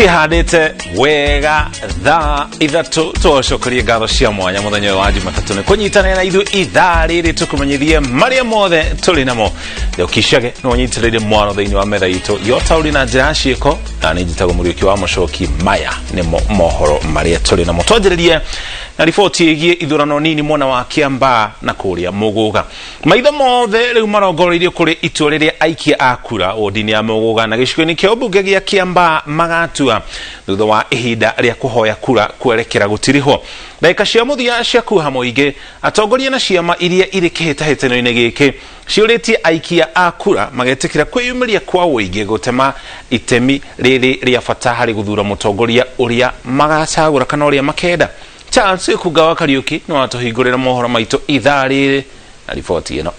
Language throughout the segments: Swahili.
Cihandite wega thaa ithatu twacokerie ngatho cia mwanya muthenya wa Jumatatu ni kunyitanira na ithu ithaa riri tukumenyithie maria mothe tuli namo ukishage no nyitiriire mwano thiini wa metha itu yotauri na njira ciiko na ni njitago muriuki wa Mucoki maya ni mohoro maria tuli namo twanjiririe na riboti igie ithurano nini mwena wa Kiambaa na kuria Muguga maitho mothe riu marongoririo kuri itua riria aikia akura wodini ya Muguga na gicigo-ini kia ubunge gia Kiambaa magatua thutha wa ihinda ria kuhoya kura kwerekera gutiriho ndaika cia muthia cia kuha muingi atongoria na ciama iria iri kihitahitano-ini giki ciuritie aikia akura magetikira kwiyumiria kwa uingi gutema itemi riri ria bata hari guthura mutongoria uria magacagura kana uria makenda Charles Kugawa Kariuki no atuhingurira mohoro maitu ithaa riri na riboti ino.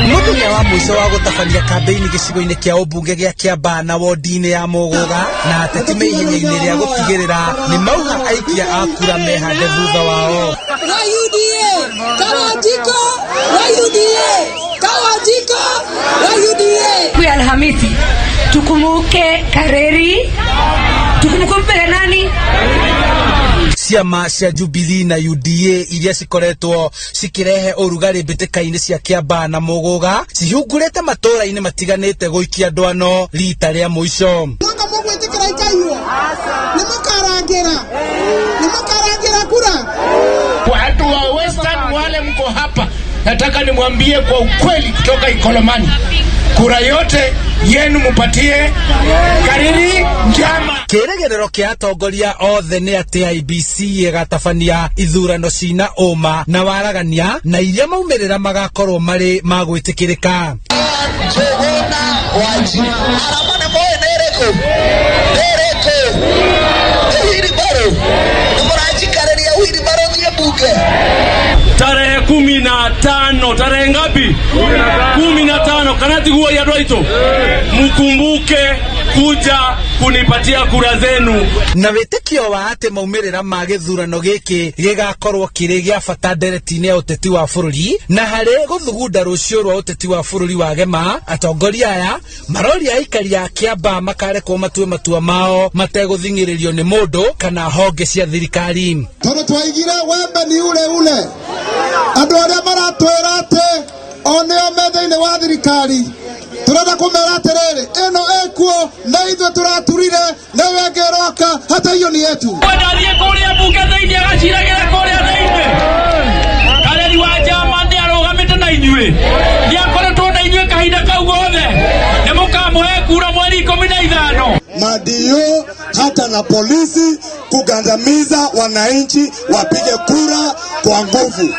Muthenya wa mwico wa gutabania kambeini gicigo-ini kia ubunge gia Kiambaa na wodini ya Muguga na ateti meihenyaini ria gutigirira ni mauga aikia akura mehande thutha wao. Wa UDA Kawajiko, wa UDA Kawajiko, wa UDA. Kwa Alhamisi tukumuke Kareri, tukumuke nani? Ciama cia Jubilee na UDA iria cikoretwo cikirehe urugari mbitikaini cia Kiambaa na Muguga cihungurite matura-ini matiganite guikia ndwano rita ria muico. Mwanga mugwitikira ikaiyo nimukarangira kura. Watu wa Western wale mko hapa, nataka nimwambie kwa ukweli kutoka Ikolomani, kura yote yenu mupatie Kariri Njama. Kiregerero kia atongoria othe ni ati IBC igatabania ithurano cina uma na waragania na iria maumirira magakorwo mari magwitikirika. Tarehe 15, tarehe ngapi? 15 kanati huwa ya Roito. Mukumbuke kuja kunipatia kura zenu. Na witikio wa ati maumirira ma githurano giki gigakorwo kiri gia bata ndereti-ini ya uteti wa bururi na hari guthugunda rucio rwa uteti wa bururi wa gema atongoria aya maroria aikari a Kiambaa makarekwo matue matua mao mateguthingiриrio ni mundu kana honge cia thirikari. Tono twaigira wembe ni ule andu aria maratwira ati oneo metha-ini wa thirikari turenda kumera atiriri ino ekuo na ithuĩ turaturire na wengeroka hata hiyo ni yetu. Ndathie kuria bunge thiini agaciragira kuria thiini Kareri wa Njama ndi arugamite na ithuĩ ndi akoretwo na ithuĩ kahinda kau gothe nimukamuhe kura mweri 15 na ndio hata na polisi kugandamiza wananchi wapige kura kwa nguvu.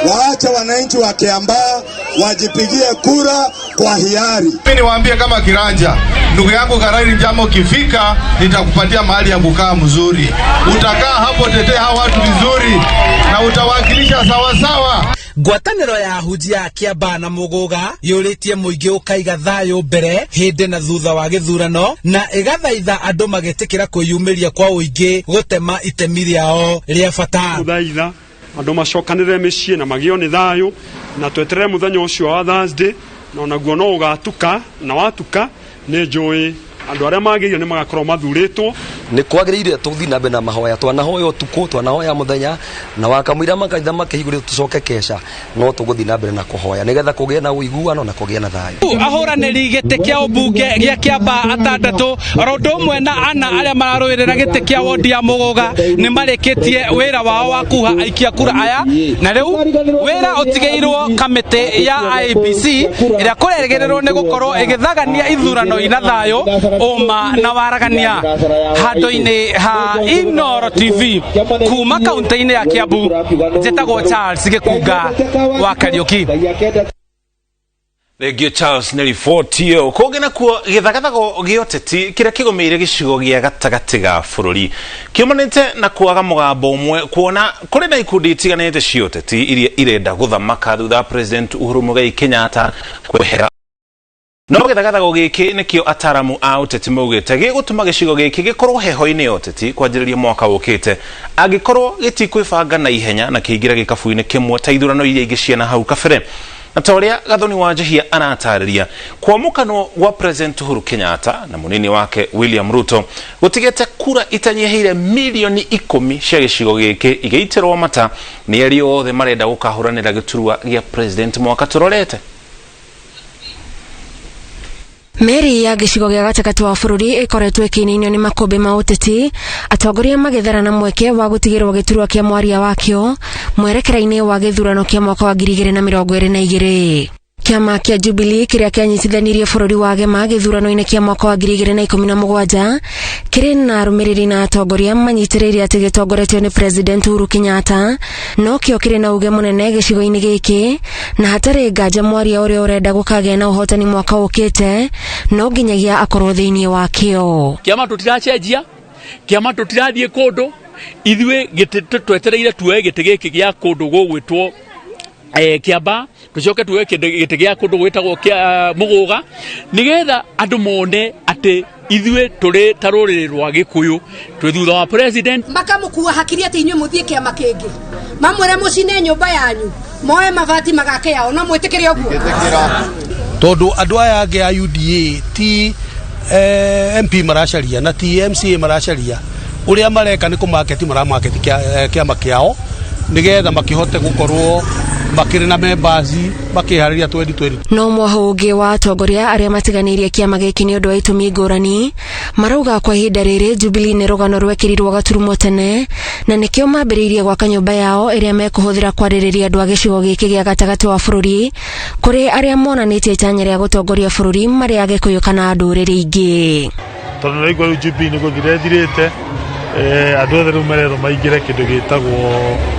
Waacha wananchi wa Kiambaa wajipigie kura kwa hiari. Mimi niwaambie kama kiranja, ndugu yangu Kareri Njama, ukifika nitakupatia mahali ya kukaa mzuri. Utakaa hapo, tetea hawa watu vizuri na utawakilisha sawa sawa. Ngwataniro ya ahunjia a Kiambaa na Muguga yuritie muingi ukaiga thayo mbere hindi na thutha wa githurano na igathaitha andu magetikira kwiyumiria kwa uingi gutema itemi riao ria bata. Muthaitha andu macokanire micii na magio ni thayo na tweterere muthenya ucio wa Thursday na naguo no ugatuka na watuka ni njui andu aria magirio ni magakorwo mathuritwo. Ni kwagiriire tuthi na bena mahoya twanahoya utuku twanahoya muthenya na wakamwira makaitha makihigurio tucoke kesha no tuguthi na bere na kuhoya nigetha kugie na uiguano na kugie na thayo. Ahuraniri giti kia ubunge gia Kiambaa atandatu rondu umwe na ana aria mararwirira giti kia wodi ya Muguga ni marikitie wira wao wa kuha aikia kura aya na riu wira utigeirwo kamiti ya IBC iria kuregererwo ni gukorwo igithagania ithurano ina thayo uma na waragania handu-ini ha Inoro TV kuma kaunti-ini ya Kiambu njitagwo Charles Gikunga wa Kariuki. Thegio Charles nä riboti ä yo kångä nakuo gäthagathago gä oteti kä rä a kä gomeire gä cigo gä a gatagatä ga bå rå ri kä umanä na kwaga må gambo å mwe kuona kå rä na ikundi itiganä te cia oteti iria irenda gå thamaka thutha wa President Uhuru Muigai Kenyatta kwehera no gäthagathago gä kä nä kä o ataramu a uteti maugä te gä gå tå ma gä cigo gä kä gä korwo heho-inä ya oteti kwanjä rä ria mwaka å kä te angä korwo gä tikwä banga na ihenya na kä ingä ra gä kabu-inä kä mwe ta ithurano iria ingä ciana hau kabere na toria Gathoni wa Njihia anatariria kwa mukano wa President Uhuru Kenyatta na munini wake William Ruto gutigete kura itanyihire milioni 10 cia gicigo giki igeitirwo mata ni ari othe marenda gukahuranira giturwa gia president mwaka turorete. Meri ya gicigo gya gatagati wa bururi ikoretwe kininio ni makombe ma uteti atongoria magethera na mweke wa gutigirwo giturwa kia mwaria wakio mwerekera-ini wa githurano kia mwaka wa 2022. Kiama kia Jubilee kiria kianyitithanirie bururi wa Gema githurano-ini kia mwaka wa 2017 kiri na arumiriri na atongoria manyitiriire ati gitongoretio ni President Uhuru Kenyatta no kio kiri na uge munene gicigo-ini giki na hatari nganja mwaria uria urenda gukagĩa na uhotani mwaka ukite no nginyagia akorwo thiini wakio. Kiama tutiracenjia, kiama tutirathie kundu, ithwe twetereire tuwe gite giki gia kundu gugwitwo Kiamba, tucoke tuwe gite gia kundu gwitagwo kia Muguga nigetha andu mone ati ithwe turi taruriri rwa Gikuyu twi thutha wa president makamukua hakiri ati inywe muthie kiama kingi mamwere mucine nyumba yanyu moe mavati magake yao no mwitikire oguo tondu andu aya ange a UDA ti MP maracaria na ti MCA maracaria uria mareka ni kumarketi maramarketi kiama kiao nigetha makihote gukorwo makiri na members makihariria 2020. No mwahoge wa atongoria aria matiganirie kiama giki ni undu wa itumi ngurani marauga kwa ihinda riri Jubilee ni rugano rwekirirwo gaturumo tene na nikio mambiriirie gwaka nyumba yao iria mekuhuthira kwaririria andu a gicigo giki gia gatagati wa bururi kuri aria monanitie itanya ria gutongoria bururi mari a Gikuyu kana nduriri ingi. Tondu naigua Jubilee ni guthirethirite andu othe rumerero maingire kindu gitagwo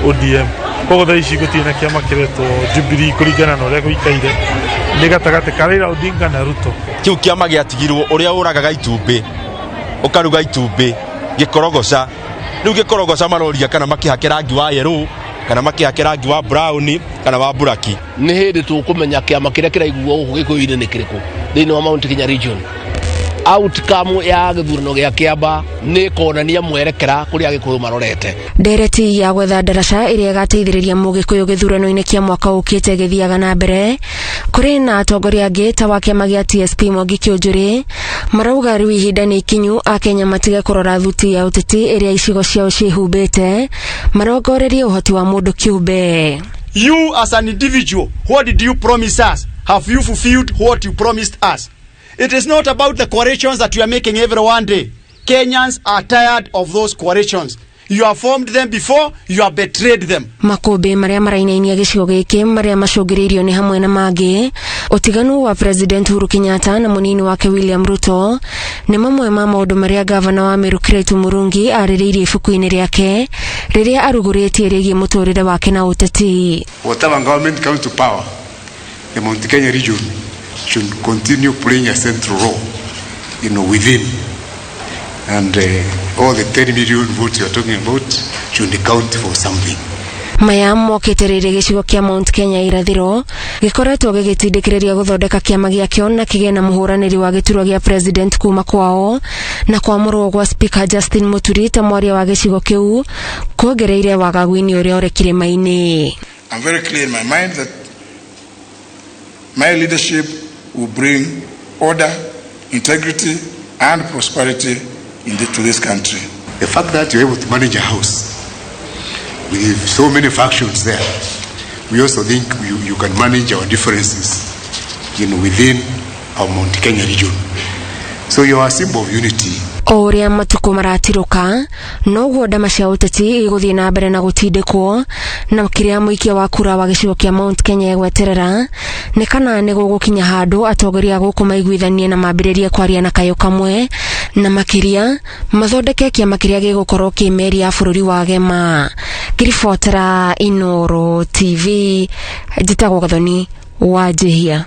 ODM kogo thaici gutina kiama kireto Jubilee kuringana na uria guikaire ni gatagati ka Raila Odinga na Ruto. Kiu kiama giatigirwo uria uragaga itumbi ukaruga itumbi gikorogoca riu gikorogoca maroria kana makihake rangi wa yellow kana makihake rangi wa brown kana wa buraki. Ni hindi tukumenya kiama kiria kiraiguo ugu Gikuyu-ini ni kiriku thiini wa Mount Kenya region. Outcome ya githurano gia Kiamba ni konania mwerekera kuri Agikuyu marorete. Ndereti ya gwetha ndaraca iria gateithiriria Mugikuyu githurano-ini kia mwaka ukite githiaga na mbere kuri na atongoria angi ta wa kiama gia TSP Mwangi Kiunjuri marauga riu ihinda ni ikinyu Akenya matige kurora thuti ya uteti iria icigo ciao cihumbite marongorerie uhoti wa mundu kiumbe. You as an individual, what did you promise us? Have you fulfilled what you promised us? It is not about the coalitions that you are making every one day. Kenyans are tired of those coalitions. You have formed them before, you have betrayed them. Makombe maria marainainia gicigo giki maria macungiriirio ni hamwe na mangi utiganu wa President Uhuru Kenyatta na munini wake William Ruto ni mamwe ma maundu maria gavana wa Meru Kiraitu Murungi aririirie ibuku-ini riake riria aruguritie rigie muturire wake na uteti. Whatever government comes to power, the Mount Kenya region should continue playing a central role, within, and all the 10 million votes you are talking about should count for something. Maya mokiterire gicigo kia Mount Kenya irathiro gikoretwo gigitindikiriria guthondeka kiama giakio na kigena muhuraniri wa giturwa gia president kuma kwao na kwa murwo gwa speaker Justin Muturi ta mwaria wa gicigo kiu kuongereire wagaguini uria urekire maini. I'm very clear in my mind that my leadership will bring order, integrity, and prosperity to this country. The fact that you're able to manage a house with so many factions there, we also think you can manage our differences, within our Mount Kenya region. So you are a symbol of unity. Oria matuko maratiruka noguo ndama cia uteti iguthie na mbere na gutindikwo na kiria muikia wa kura wa gicigo kia Mount Kenya egweterera ni kana ni gugukinya handu atongoria guku maiguithanie na mambiririe kwaria na kayo kamwe na makiria mathondeke kiama kiria gigukorwo kimeri ya bururi wa Gema. Kiribotera Inooro TV, njitagwo Gathoni wa Njihia.